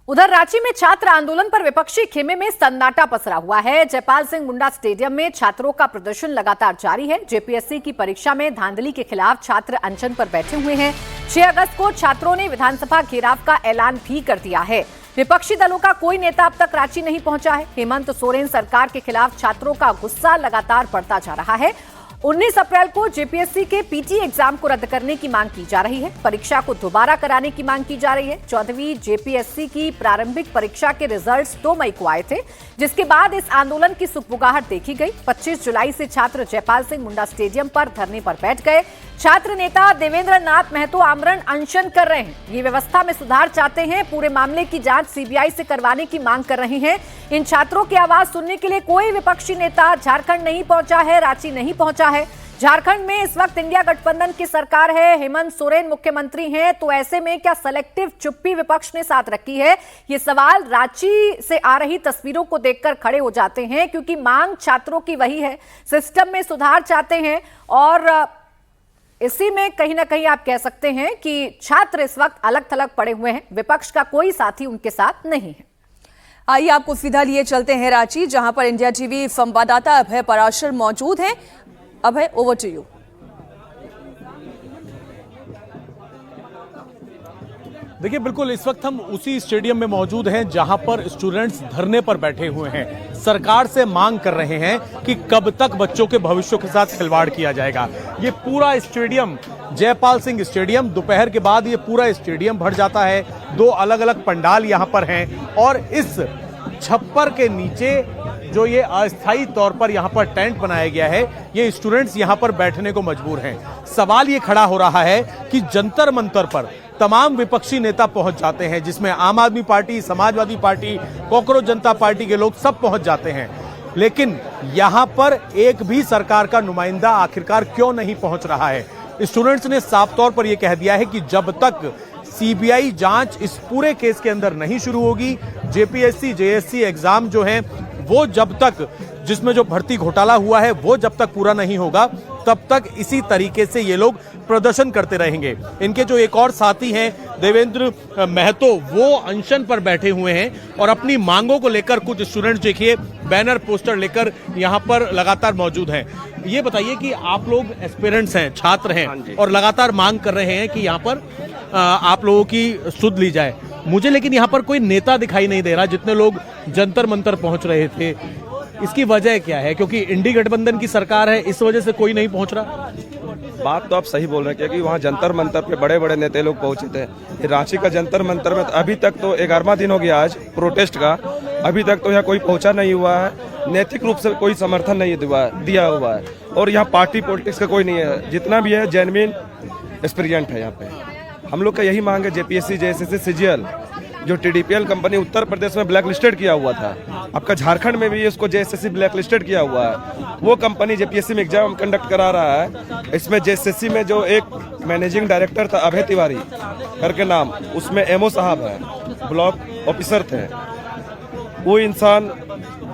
उधर रांची में छात्र आंदोलन पर विपक्षी खेमे में सन्नाटा पसरा हुआ है। जयपाल सिंह मुंडा स्टेडियम में छात्रों का प्रदर्शन लगातार जारी है। जेपीएससी की परीक्षा में धांधली के खिलाफ छात्र अनशन पर बैठे हुए हैं। 6 अगस्त को छात्रों ने विधानसभा घेराव का ऐलान भी कर दिया है। विपक्षी दलों का कोई नेता अब तक रांची नहीं पहुंचा है। हेमंत सोरेन सरकार के खिलाफ छात्रों का गुस्सा लगातार बढ़ता जा रहा है। 19 अप्रैल को जेपीएससी के पीटी एग्जाम को रद्द करने की मांग की जा रही है। परीक्षा को दोबारा कराने की मांग की जा रही है। 14वीं जेपीएससी की प्रारंभिक परीक्षा के रिजल्ट्स 2 मई को आए थे, जिसके बाद इस आंदोलन की सुगबुगाहट देखी गई। 25 जुलाई से छात्र जयपाल सिंह मुंडा स्टेडियम पर धरने पर बैठ गए। छात्र नेता देवेंद्र नाथ महतो आमरण अनशन कर रहे हैं। ये व्यवस्था में सुधार चाहते हैं। पूरे मामले की जांच सीबीआई से करवाने की मांग कर रहे हैं। इन छात्रों की आवाज सुनने के लिए कोई विपक्षी नेता झारखंड नहीं पहुंचा है, रांची नहीं पहुंचा है। झारखंड में इस वक्त इंडिया गठबंधन की सरकार है, हेमंत सोरेन मुख्यमंत्री हैं, तो ऐसे में क्या सेलेक्टिव चुप्पी विपक्ष ने साथ रखी है? ये सवाल रांची से आ रही तस्वीरों को देखकर खड़े हो जाते हैं, क्योंकि मांग छात्रों की वही है, सिस्टम में सुधार चाहते हैं। और इसी में कहीं ना कहीं आप कह सकते हैं कि छात्र इस वक्त अलग थलग पड़े हुए हैं। विपक्ष का कोई साथी उनके साथ नहीं है। आइए आपको सीधा लिए चलते हैं रांची, जहां पर इंडिया टीवी संवाददाता अभय पराशर मौजूद हैं। अभय, ओवर टू यू। देखिए, बिल्कुल इस वक्त हम उसी स्टेडियम में मौजूद हैं जहां पर स्टूडेंट्स धरने पर बैठे हुए हैं। सरकार से मांग कर रहे हैं कि कब तक बच्चों के भविष्य के साथ खिलवाड़ किया जाएगा। ये पूरा स्टेडियम, जयपाल सिंह स्टेडियम, दोपहर के बाद ये पूरा स्टेडियम भर जाता है। 2 अलग अलग पंडाल यहां पर हैं और इस छप्पर के नीचे जो ये अस्थायी तौर पर यहां पर टेंट बनाया गया है, ये स्टूडेंट्स यहां पर बैठने को मजबूर हैं। सवाल ये खड़ा हो रहा है कि जंतर मंतर पर तमाम विपक्षी नेता पहुंच जाते हैं, जिसमें आम आदमी पार्टी, समाजवादी पार्टी, कॉकरोच जनता पार्टी के लोग सब पहुंच जाते हैं, लेकिन यहां पर एक भी सरकार का नुमाइंदा आखिरकार क्यों नहीं पहुंच रहा है? स्टूडेंट्स ने साफ तौर पर यह कह दिया है कि जब तक सीबीआई जांच इस पूरे केस के अंदर नहीं शुरू होगी, जेपीएससी जेएससी एग्जाम जो है वो जब तक, जिसमें जो भर्ती घोटाला हुआ है वो जब तक पूरा नहीं होगा, तब तक इसी तरीके से ये लोग प्रदर्शन करते रहेंगे। इनके जो एक और साथी हैं देवेंद्र महतो, वो अनशन पर बैठे हुए हैं और अपनी मांगों को लेकर कुछ स्टूडेंट्स देखिए बैनर पोस्टर लेकर यहाँ पर लगातार मौजूद हैं। ये बताइए कि आप लोग एस्पिरेंट्स हैं, छात्र हैं और लगातार मांग कर रहे हैं कि यहाँ पर आप लोगों की सुध ली जाए। मुझे लेकिन यहाँ पर कोई नेता दिखाई नहीं दे रहा। जितने लोग जंतर मंतर पहुंच रहे थे, इसकी वजह क्या है? क्योंकि इंडी गठबंधन की सरकार है, इस वजह से कोई नहीं पहुंच रहा। बात तो आप सही बोल रहे हैं, क्योंकि वहाँ जंतर मंतर पे बड़े बड़े नेता लोग पहुंचे थे। रांची का जंतर मंतर में अभी तक तो 11वां दिन हो गया आज प्रोटेस्ट का, अभी तक तो यहाँ कोई पहुंचा नहीं हुआ है। नैतिक रूप से कोई समर्थन नहीं दिया हुआ है और यहाँ पार्टी पॉलिटिक्स का कोई नहीं है। जितना भी है जेन्युइन एस्पिरेंट है यहाँ पे। हम लोग का यही मांग है, जेपीएससी जेएसएससी सीजीएल जो टीडीपीएल कंपनी उत्तर प्रदेश में ब्लैक लिस्टेड किया हुआ था, आपका झारखंड में भी इसको जेएसएससी ब्लैक लिस्टेड किया हुआ है। वो कंपनी जेपीएससी में एग्जाम कंडक्ट करा रहा है। इसमें जेएसएससी में जो एक मैनेजिंग डायरेक्टर था अभय तिवारी करके नाम, उसमें एमओ साहब है, ब्लॉक ऑफिसर थे। वो इंसान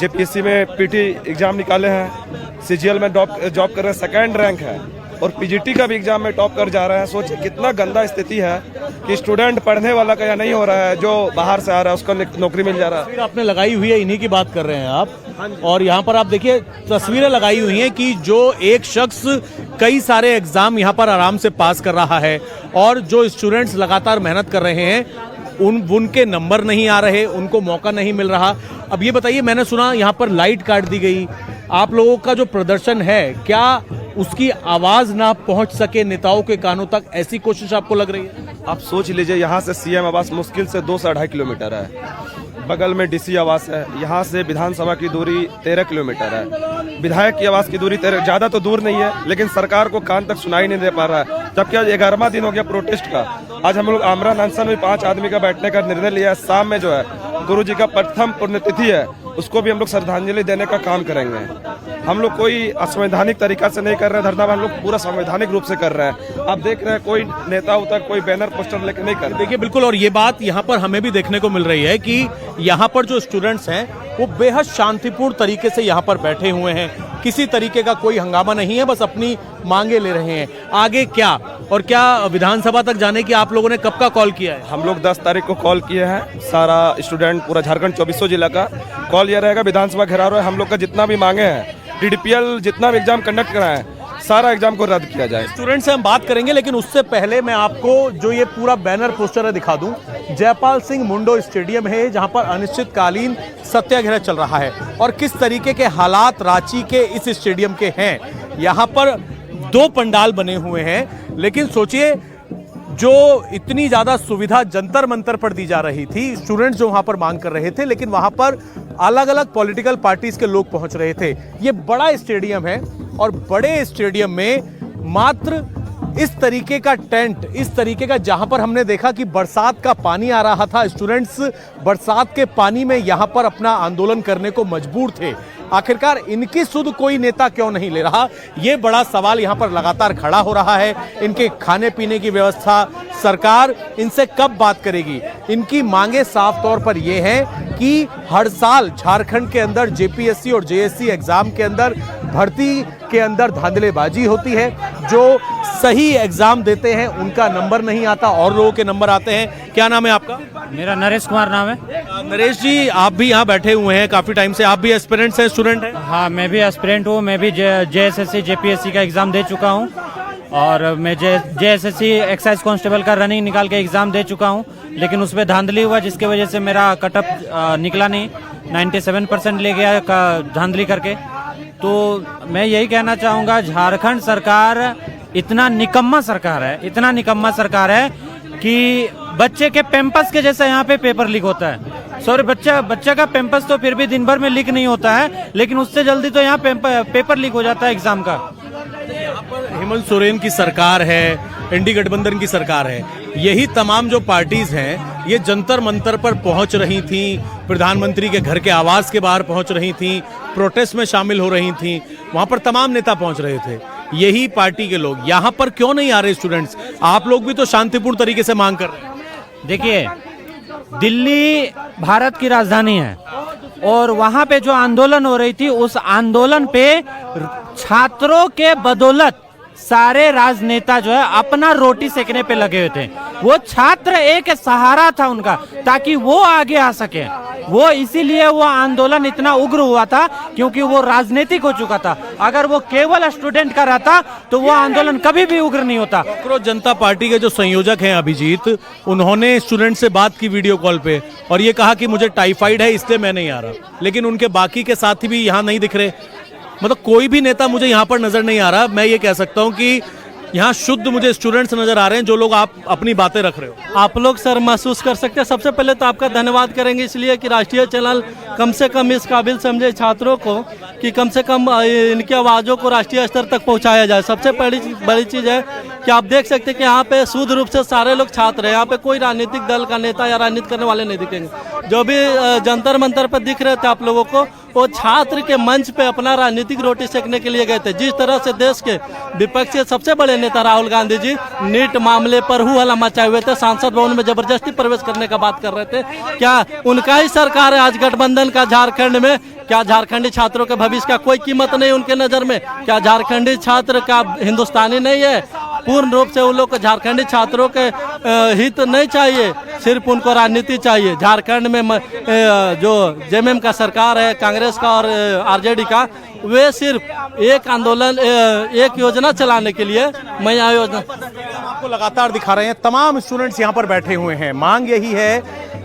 जेपीएससी में पीटी एग्जाम निकाले हैं, सीजीएल में जॉब कर रहे हैं, 2nd रैंक है और पीजीटी का भी एग्जाम में टॉप कर जा रहा है। सोचिए कितना गंदा स्थिति है कि स्टूडेंट पढ़ने वाला का या नहीं हो रहा है, जो बाहर से आ रहा है उसको नौकरी मिल जा रहा है। तस्वीर आपने लगाई हुई है, इन्हीं की बात कर रहे हैं आप। और यहाँ पर आप देखिए तस्वीरें लगाई हुई हैं कि जो एक शख्स कई सारे एग्जाम यहाँ पर आराम से पास कर रहा है और जो स्टूडेंट्स लगातार मेहनत कर रहे हैं उनके नंबर नहीं आ रहे, उनको मौका नहीं मिल रहा। अब ये बताइए, मैंने सुना यहाँ पर लाइट काट दी गई। आप लोगों का जो प्रदर्शन है, क्या उसकी आवाज ना पहुंच सके नेताओं के कानों तक, ऐसी कोशिश आपको लग रही है? आप सोच लीजिए, यहाँ से सीएम आवास मुश्किल से 2 से 2.5 किलोमीटर है। बगल में डीसी आवास है। यहाँ से विधानसभा की दूरी 13 किलोमीटर है। विधायक की आवास की दूरी 13, ज्यादा तो दूर नहीं है, लेकिन सरकार को कान तक सुनाई नहीं दे पा रहा है। जबकि आज 11वां दिन हो गया प्रोटेस्ट का। आज हम लोग आमरण अनशन में 5 आदमी का बैठने का निर्णय लिया है। शाम में जो है गुरु जी का प्रथम पुण्यतिथि है, उसको भी हम लोग श्रद्धांजलि देने का काम करेंगे। हम लोग कोई असंवैधानिक तरीका से नहीं कर रहे हैं धरना, हम लोग पूरा संवैधानिक रूप से कर रहे हैं। आप देख रहे हैं कोई नेता उतर कोई बैनर पोस्टर लेकर नहीं कर। देखिए बिल्कुल, और ये बात यहाँ पर हमें भी देखने को मिल रही है कि यहाँ पर जो स्टूडेंट्स हैं वो बेहद शांतिपूर्ण तरीके से यहाँ पर बैठे हुए हैं किसी तरीके का कोई हंगामा नहीं है, बस अपनी मांगे ले रहे हैं। आगे क्या और क्या विधानसभा तक जाने की आप लोगों ने कब का कॉल किया है? हम लोग 10 तारीख को कॉल किए हैं, सारा स्टूडेंट पूरा झारखंड 2400 जिला का कॉल ये रहेगा, विधानसभा घेराव है। हम लोग का जितना भी मांगे हैं, DDPL जितना भी एग्जाम कंडक्ट कराए सारा एग्जाम को रद्द किया जाए। स्टूडेंट से हम बात करेंगे, लेकिन उससे पहले मैं आपको जो ये पूरा बैनर पोस्टर है दिखा दूं। जयपाल सिंह मुंडो स्टेडियम है जहां पर अनिश्चितकालीन सत्याग्रह चल रहा है और किस तरीके के हालात रांची के इस स्टेडियम के हैं। यहां पर 2 पंडाल बने हुए हैं, लेकिन सोचिए जो इतनी ज्यादा सुविधा जंतर मंतर पर दी जा रही थी, स्टूडेंट्स जो वहां पर मांग कर रहे थे, लेकिन वहां पर अलग अलग पॉलिटिकल पार्टीज के लोग पहुंच रहे थे। ये बड़ा स्टेडियम है और बड़े स्टेडियम में मात्र इस तरीके का टेंट, इस तरीके का, जहां पर हमने देखा कि बरसात का पानी आ रहा था, स्टूडेंट्स बरसात के पानी में यहां पर अपना आंदोलन करने को मजबूर थे। आखिरकार इनकी सुध कोई नेता क्यों नहीं ले रहा, ये बड़ा सवाल यहां पर लगातार खड़ा हो रहा है। इनके खाने पीने की व्यवस्था सरकार इनसे कब बात करेगी? इनकी मांगे साफ तौर पर यह है कि हर साल झारखंड के अंदर JPSC और JSC एग्जाम के अंदर भर्ती के अंदर धांधलेबाजी होती है। जो सही एग्जाम देते हैं उनका नंबर नहीं आता और लोगों के नंबर आते हैं। क्या नाम है आपका? मेरा नरेश कुमार नाम है। नरेश जी, आप भी यहाँ बैठे हुए हैं काफी टाइम से, आप भी एस्पिरेंट्स हैं, स्टूडेंट हैं? हाँ, मैं भी एस्पिरेंट हूँ। मैं भी JSSC JPSC का एग्जाम दे चुका हूँ और मैं JSSC एक्साइज कांस्टेबल का रनिंग निकाल के एग्जाम दे चुका हूँ, लेकिन उसमें धांधली हुआ जिसकी वजह से मेरा कटअप निकला नहीं, 97% ले गया धांधली करके। तो मैं यही कहना चाहूँगा, झारखंड सरकार इतना निकम्मा सरकार है, इतना निकम्मा सरकार है कि बच्चे के पैम्पस के जैसा यहाँ पे पेपर लीक होता है। सॉरी, बच्चा का पैम्पस तो फिर भी दिन भर में लीक नहीं होता है, लेकिन उससे जल्दी तो यहाँ पेपर लीक हो जाता है एग्जाम का। यहाँ पर हेमंत सोरेन की सरकार है, इंडी गठबंधन की सरकार है, यही तमाम जो पार्टीज हैं ये जंतर मंतर पर पहुंच रही थी, प्रधानमंत्री के घर के आवास के बाहर पहुंच रही थी, प्रोटेस्ट में शामिल हो रही थी, वहां पर तमाम नेता पहुंच रहे थे। यही पार्टी के लोग यहाँ पर क्यों नहीं आ रहे? स्टूडेंट्स, आप लोग भी तो शांतिपूर्ण तरीके से मांग कर रहे हैं। देखिए, दिल्ली भारत की राजधानी है और वहां पे जो आंदोलन हो रही थी, उस आंदोलन पे छात्रों के बदौलत सारे राजनेता जो है अपना रोटी सेकने पे लगे हुए थे। वो छात्र एक सहारा था उनका, ताकि वो आगे आ सके। वो इसीलिए वो आंदोलन इतना उग्र हुआ था क्योंकि वो राजनीतिक हो चुका था। अगर वो केवल स्टूडेंट का रहता तो वो आंदोलन कभी भी उग्र नहीं होता। कांग्रेस जनता पार्टी के जो संयोजक हैं अभिजीत, उन्होंने स्टूडेंट से बात की वीडियो कॉल पे और ये कहा कि मुझे टाइफाइड है इसलिए मैं नहीं आ रहा, लेकिन उनके बाकी के साथी भी यहाँ नहीं दिख रहे। मतलब कोई भी नेता मुझे यहाँ पर नजर नहीं आ रहा। मैं ये कह सकता हूँ कि यहाँ शुद्ध मुझे स्टूडेंट्स नजर आ रहे हैं, जो लोग आप अपनी बातें रख रहे हो। आप लोग सर महसूस कर सकते हैं। सबसे पहले तो आपका धन्यवाद करेंगे इसलिए कि राष्ट्रीय चैनल कम से कम इस काबिल समझे छात्रों को कि कम से कम इनकी आवाज़ों को राष्ट्रीय स्तर तक पहुंचाया जाए। सबसे बड़ी चीज़ है कि आप देख सकते हैं कि यहाँ पे शुद्ध रूप से सारे लोग छात्र हैं। यहाँ पे कोई राजनीतिक दल का नेता या राजनीति करने वाले नहीं दिखेंगे। जो भी जंतर मंतर पर दिख रहे थे आप लोगों को, वो छात्र के मंच पे अपना राजनीतिक रोटी सेकने के लिए गए थे। जिस तरह से देश के विपक्ष के सबसे बड़े नेता राहुल गांधी जी नीट मामले पर हु हल्ला मचाए हुए थे, सांसद भवन में जबरदस्ती प्रवेश करने का बात कर रहे थे। क्या उनका ही सरकार है आज गठबंधन का झारखंड में? क्या झारखंडी छात्रों के भविष्य का कोई कीमत नहीं उनके नजर में? क्या झारखंडी छात्र का हिंदुस्तानी नहीं है? पूर्ण रूप से उन लोग को झारखंडी छात्रों के हित नहीं चाहिए, सिर्फ उनको राजनीति चाहिए। झारखंड में जो JMM का सरकार है, कांग्रेस का और RJD का, वे सिर्फ एक आंदोलन, एक योजना चलाने के लिए मैया योजना आपको लगातार दिखा रहे हैं। तमाम स्टूडेंट्स यहाँ पर बैठे हुए हैं। मांग यही है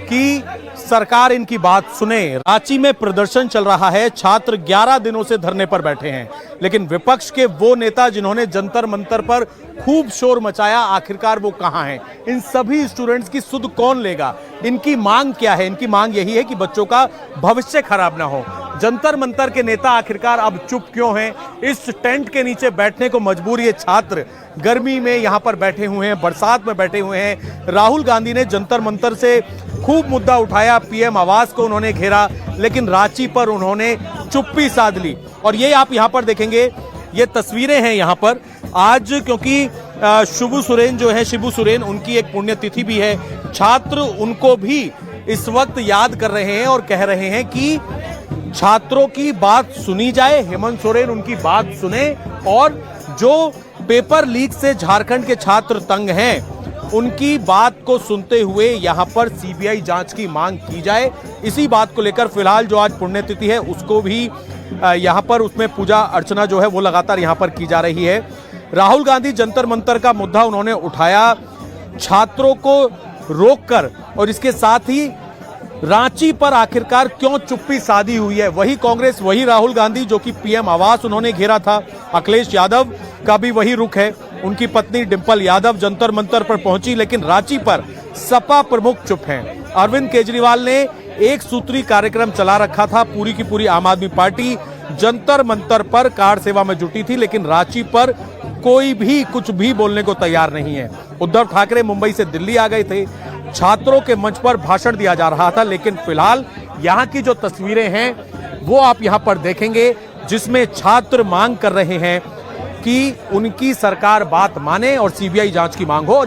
कि सरकार इनकी बात सुने। रांची में प्रदर्शन चल रहा है, छात्र 11 दिनों से धरने पर बैठे हैं, लेकिन विपक्ष के वो नेता जिन्होंने जंतर मंतर पर खूब शोर मचाया, आखिरकार वो कहां हैं? इन सभी स्टूडेंट्स की सुध कौन लेगा? इनकी मांग क्या है? इनकी मांग यही है कि बच्चों का भविष्य खराब ना हो। जंतर मंतर के नेता आखिरकार अब चुप क्यों हैं? इस टेंट के नीचे बैठने को मजबूर ये छात्र गर्मी में यहाँ पर बैठे हुए हैं, बरसात में बैठे हुए हैं। राहुल गांधी ने जंतर मंतर से खूब मुद्दा उठाया, PM आवास को उन्होंने घेरा, लेकिन रांची पर उन्होंने चुप्पी साध ली। और ये आप यहाँ पर देखेंगे, ये तस्वीरें हैं यहाँ पर आज, क्योंकि शिबू सोरेन उनकी एक पुण्यतिथि भी है। छात्र उनको भी इस वक्त याद कर रहे हैं और कह रहे हैं कि छात्रों की बात सुनी जाए, हेमंत सोरेन उनकी बात सुने और जो पेपर लीक से झारखंड के छात्र तंग हैं उनकी बात को सुनते हुए यहां पर सीबीआई जांच की मांग की जाए। इसी बात को लेकर फिलहाल जो आज पुण्यतिथि है उसको भी यहां पर उसमें पूजा अर्चना जो है वो लगातार यहां पर की जा रही है। राहुल गांधी जंतर मंतर का मुद्दा उन्होंने उठाया, छात्रों को रोककर, और इसके साथ ही रांची पर आखिरकार क्यों चुप्पी साधी हुई है। वही कांग्रेस, वही राहुल गांधी जो कि पीएम आवास उन्होंने घेरा था, अखिलेश यादव का भी वही रुख है। उनकी पत्नी डिंपल यादव जंतर मंतर पर पहुंची, लेकिन रांची पर सपा प्रमुख चुप हैं। अरविंद केजरीवाल ने एक सूत्री कार्यक्रम चला रखा था, पूरी की पूरी आम आदमी पार्टी जंतर मंतर पर कार सेवा में जुटी थी, लेकिन रांची पर कोई भी कुछ भी बोलने को तैयार नहीं है। उद्धव ठाकरे मुंबई से दिल्ली आ गए थे, छात्रों के मंच पर भाषण दिया जा रहा था, लेकिन फिलहाल यहां की जो तस्वीरें हैं वो आप यहां पर देखेंगे, जिसमें छात्र मांग कर रहे हैं कि उनकी सरकार बात माने और सीबीआई जांच की मांग हो।